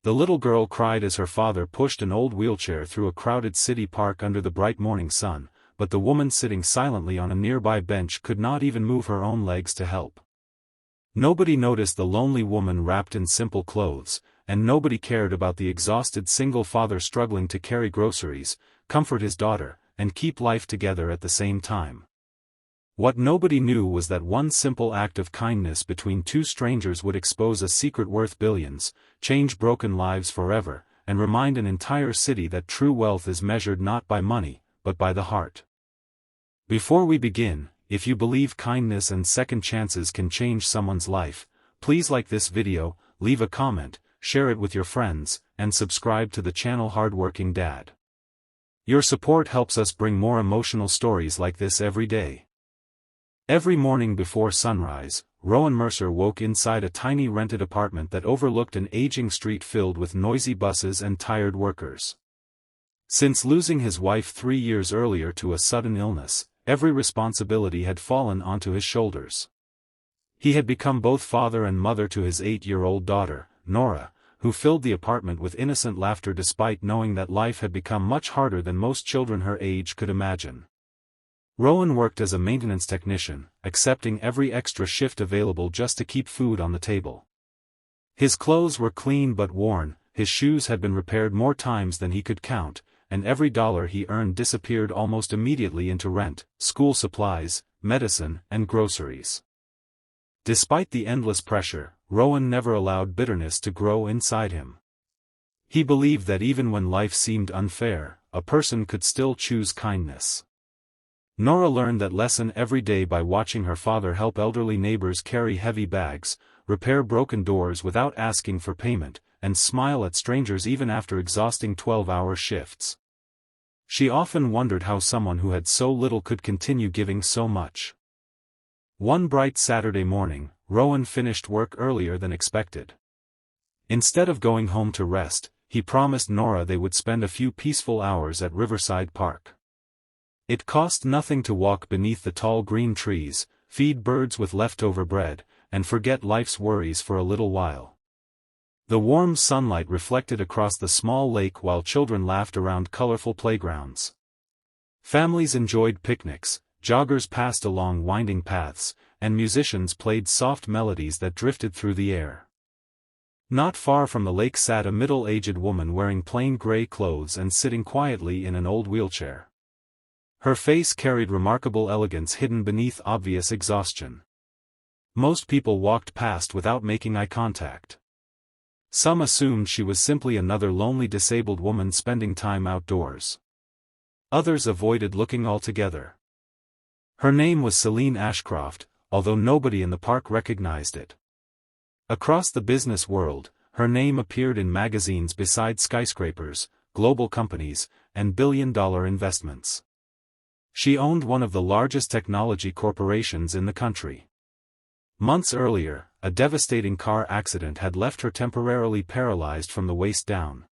The little girl cried as her father pushed an old wheelchair through a crowded city park under the bright morning sun, but the woman sitting silently on a nearby bench could not even move her own legs to help. Nobody noticed the lonely woman wrapped in simple clothes, and nobody cared about the exhausted single father struggling to carry groceries, comfort his daughter, and keep life together at the same time. What nobody knew was that one simple act of kindness between two strangers would expose a secret worth billions, change broken lives forever, and remind an entire city that true wealth is measured not by money, but by the heart. Before we begin, if you believe kindness and second chances can change someone's life, please like this video, leave a comment, share it with your friends, and subscribe to the channel Hardworking Dad. Your support helps us bring more emotional stories like this every day. Every morning before sunrise, Rowan Mercer woke inside a tiny rented apartment that overlooked an aging street filled with noisy buses and tired workers. Since losing his wife 3 years earlier to a sudden illness, every responsibility had fallen onto his shoulders. He had become both father and mother to his 8-year-old daughter, Nora, who filled the apartment with innocent laughter despite knowing that life had become much harder than most children her age could imagine. Rowan worked as a maintenance technician, accepting every extra shift available just to keep food on the table. His clothes were clean but worn, his shoes had been repaired more times than he could count, and every dollar he earned disappeared almost immediately into rent, school supplies, medicine, and groceries. Despite the endless pressure, Rowan never allowed bitterness to grow inside him. He believed that even when life seemed unfair, a person could still choose kindness. Nora learned that lesson every day by watching her father help elderly neighbors carry heavy bags, repair broken doors without asking for payment, and smile at strangers even after exhausting 12-hour shifts. She often wondered how someone who had so little could continue giving so much. One bright Saturday morning, Rowan finished work earlier than expected. Instead of going home to rest, he promised Nora they would spend a few peaceful hours at Riverside Park. It cost nothing to walk beneath the tall green trees, feed birds with leftover bread, and forget life's worries for a little while. The warm sunlight reflected across the small lake while children laughed around colorful playgrounds. Families enjoyed picnics, joggers passed along winding paths, and musicians played soft melodies that drifted through the air. Not far from the lake sat a middle-aged woman wearing plain gray clothes and sitting quietly in an old wheelchair. Her face carried remarkable elegance hidden beneath obvious exhaustion. Most people walked past without making eye contact. Some assumed she was simply another lonely disabled woman spending time outdoors. Others avoided looking altogether. Her name was Celine Ashcroft, although nobody in the park recognized it. Across the business world, her name appeared in magazines beside skyscrapers, global companies, and billion-dollar investments. She owned one of the largest technology corporations in the country. Months earlier, a devastating car accident had left her temporarily paralyzed from the waist down.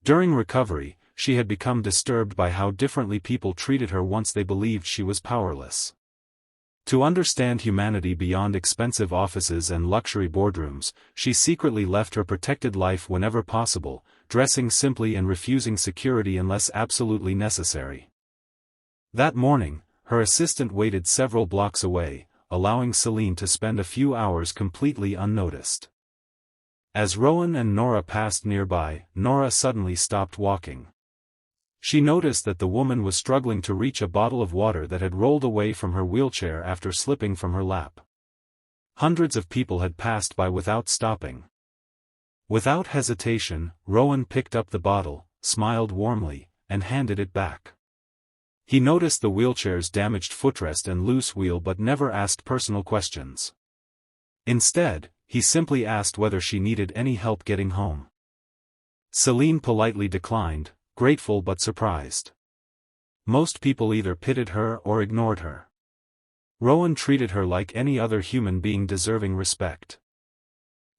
During recovery, she had become disturbed by how differently people treated her once they believed she was powerless. To understand humanity beyond expensive offices and luxury boardrooms, she secretly left her protected life whenever possible, dressing simply and refusing security unless absolutely necessary. That morning, her assistant waited several blocks away, allowing Celine to spend a few hours completely unnoticed. As Rowan and Nora passed nearby, Nora suddenly stopped walking. She noticed that the woman was struggling to reach a bottle of water that had rolled away from her wheelchair after slipping from her lap. Hundreds of people had passed by without stopping. Without hesitation, Rowan picked up the bottle, smiled warmly, and handed it back. He noticed the wheelchair's damaged footrest and loose wheel but never asked personal questions. Instead, he simply asked whether she needed any help getting home. Celine politely declined, grateful but surprised. Most people either pitied her or ignored her. Rowan treated her like any other human being deserving respect.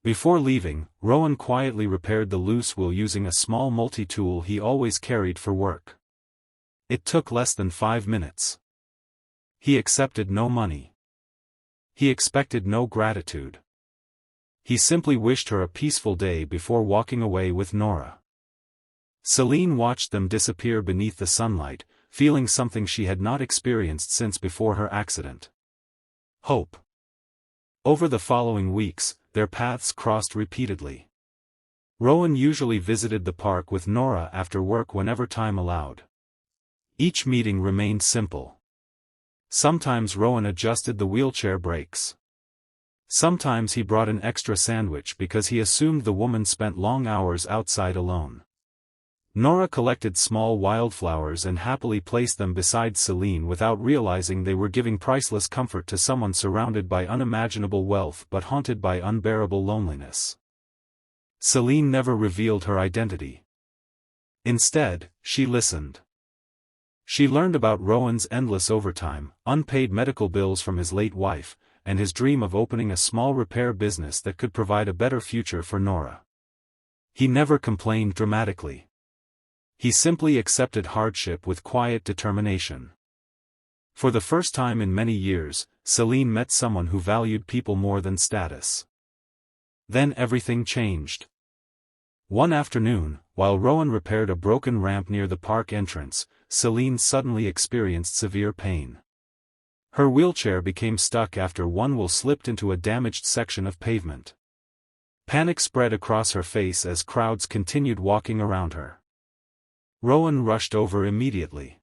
Before leaving, Rowan quietly repaired the loose wheel using a small multi-tool he always carried for work. It took less than 5 minutes. He accepted no money. He expected no gratitude. He simply wished her a peaceful day before walking away with Nora. Celine watched them disappear beneath the sunlight, feeling something she had not experienced since before her accident. Hope. Over the following weeks, their paths crossed repeatedly. Rowan usually visited the park with Nora after work whenever time allowed. Each meeting remained simple. Sometimes Rowan adjusted the wheelchair brakes. Sometimes he brought an extra sandwich because he assumed the woman spent long hours outside alone. Nora collected small wildflowers and happily placed them beside Celine without realizing they were giving priceless comfort to someone surrounded by unimaginable wealth but haunted by unbearable loneliness. Celine never revealed her identity. Instead, she listened. She learned about Rowan's endless overtime, unpaid medical bills from his late wife, and his dream of opening a small repair business that could provide a better future for Nora. He never complained dramatically. He simply accepted hardship with quiet determination. For the first time in many years, Celine met someone who valued people more than status. Then everything changed. One afternoon, while Rowan repaired a broken ramp near the park entrance, Celine suddenly experienced severe pain. Her wheelchair became stuck after one wheel slipped into a damaged section of pavement. Panic spread across her face as crowds continued walking around her. Rowan rushed over immediately.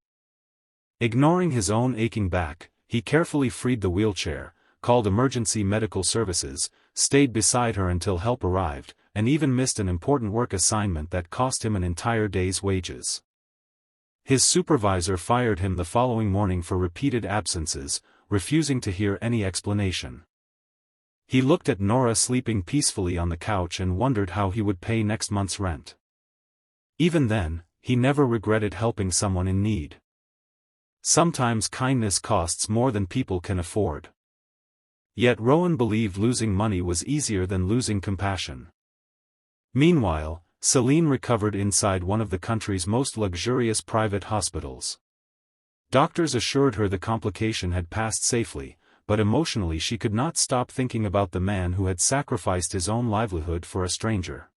Ignoring his own aching back, he carefully freed the wheelchair, called emergency medical services, stayed beside her until help arrived, and even missed an important work assignment that cost him an entire day's wages. His supervisor fired him the following morning for repeated absences, refusing to hear any explanation. He looked at Nora sleeping peacefully on the couch and wondered how he would pay next month's rent. Even then, he never regretted helping someone in need. Sometimes kindness costs more than people can afford. Yet Rowan believed losing money was easier than losing compassion. Meanwhile, Celine recovered inside one of the country's most luxurious private hospitals. Doctors assured her the complication had passed safely, but emotionally she could not stop thinking about the man who had sacrificed his own livelihood for a stranger.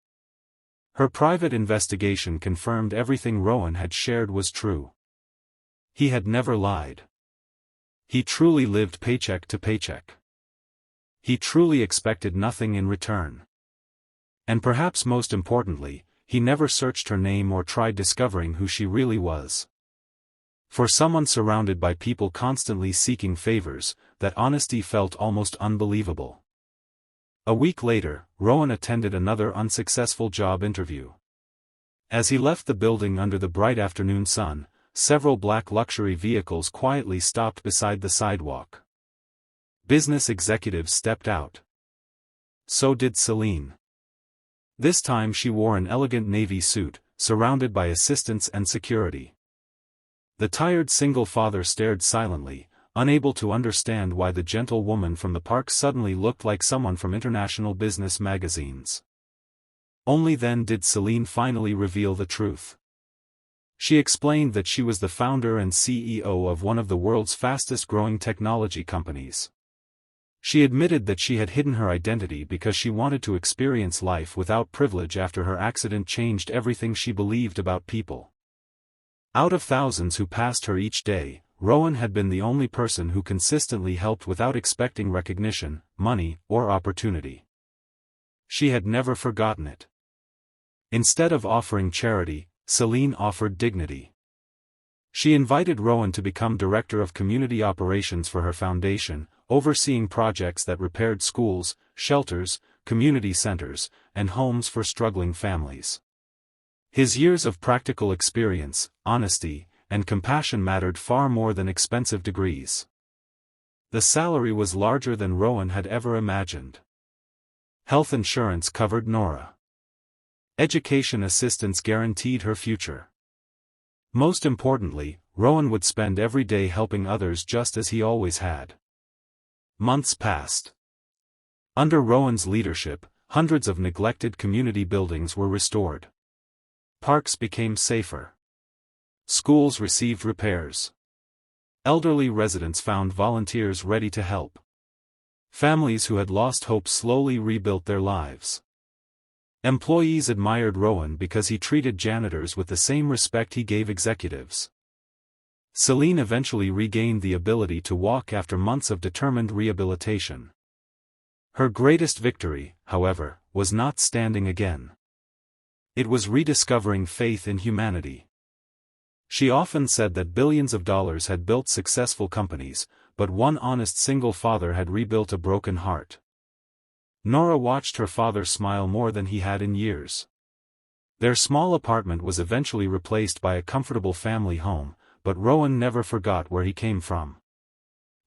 Her private investigation confirmed everything Rowan had shared was true. He had never lied. He truly lived paycheck to paycheck. He truly expected nothing in return. And perhaps most importantly, he never searched her name or tried discovering who she really was. For someone surrounded by people constantly seeking favors, that honesty felt almost unbelievable. A week later, Rowan attended another unsuccessful job interview. As he left the building under the bright afternoon sun, several black luxury vehicles quietly stopped beside the sidewalk. Business executives stepped out. So did Celine. This time she wore an elegant navy suit, surrounded by assistants and security. The tired single father stared silently, unable to understand why the gentle woman from the park suddenly looked like someone from international business magazines. Only then did Celine finally reveal the truth. She explained that she was the founder and CEO of one of the world's fastest-growing technology companies. She admitted that she had hidden her identity because she wanted to experience life without privilege after her accident changed everything she believed about people. Out of thousands who passed her each day, Rowan had been the only person who consistently helped without expecting recognition, money, or opportunity. She had never forgotten it. Instead of offering charity, Celine offered dignity. She invited Rowan to become director of community operations for her foundation, overseeing projects that repaired schools, shelters, community centers, and homes for struggling families. His years of practical experience, honesty, and compassion mattered far more than expensive degrees. The salary was larger than Rowan had ever imagined. Health insurance covered Nora. Education assistance guaranteed her future. Most importantly, Rowan would spend every day helping others just as he always had. Months passed. Under Rowan's leadership, hundreds of neglected community buildings were restored. Parks became safer. Schools received repairs. Elderly residents found volunteers ready to help. Families who had lost hope slowly rebuilt their lives. Employees admired Rowan because he treated janitors with the same respect he gave executives. Celine eventually regained the ability to walk after months of determined rehabilitation. Her greatest victory, however, was not standing again. It was rediscovering faith in humanity. She often said that billions of dollars had built successful companies, but one honest single father had rebuilt a broken heart. Nora watched her father smile more than he had in years. Their small apartment was eventually replaced by a comfortable family home, but Rowan never forgot where he came from.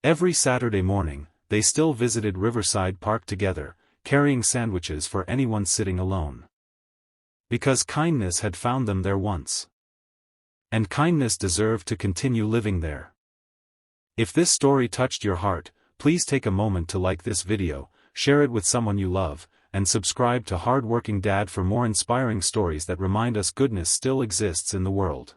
Every Saturday morning, they still visited Riverside Park together, carrying sandwiches for anyone sitting alone. Because kindness had found them there once. And kindness deserved to continue living there. If this story touched your heart, please take a moment to like this video, share it with someone you love, and subscribe to Hardworking Dad for more inspiring stories that remind us goodness still exists in the world.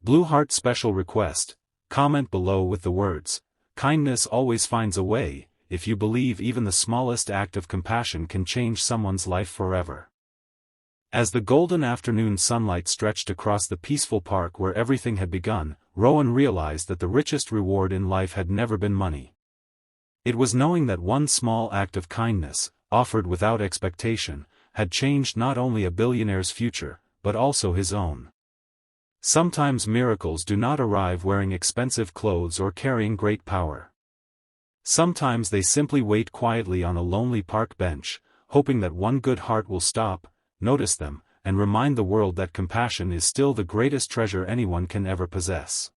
Blue Heart Special Request: comment below with the words, "Kindness always finds a way," if you believe even the smallest act of compassion can change someone's life forever. As the golden afternoon sunlight stretched across the peaceful park where everything had begun, Rowan realized that the richest reward in life had never been money. It was knowing that one small act of kindness, offered without expectation, had changed not only a billionaire's future, but also his own. Sometimes miracles do not arrive wearing expensive clothes or carrying great power. Sometimes they simply wait quietly on a lonely park bench, hoping that one good heart will stop, notice them, and remind the world that compassion is still the greatest treasure anyone can ever possess.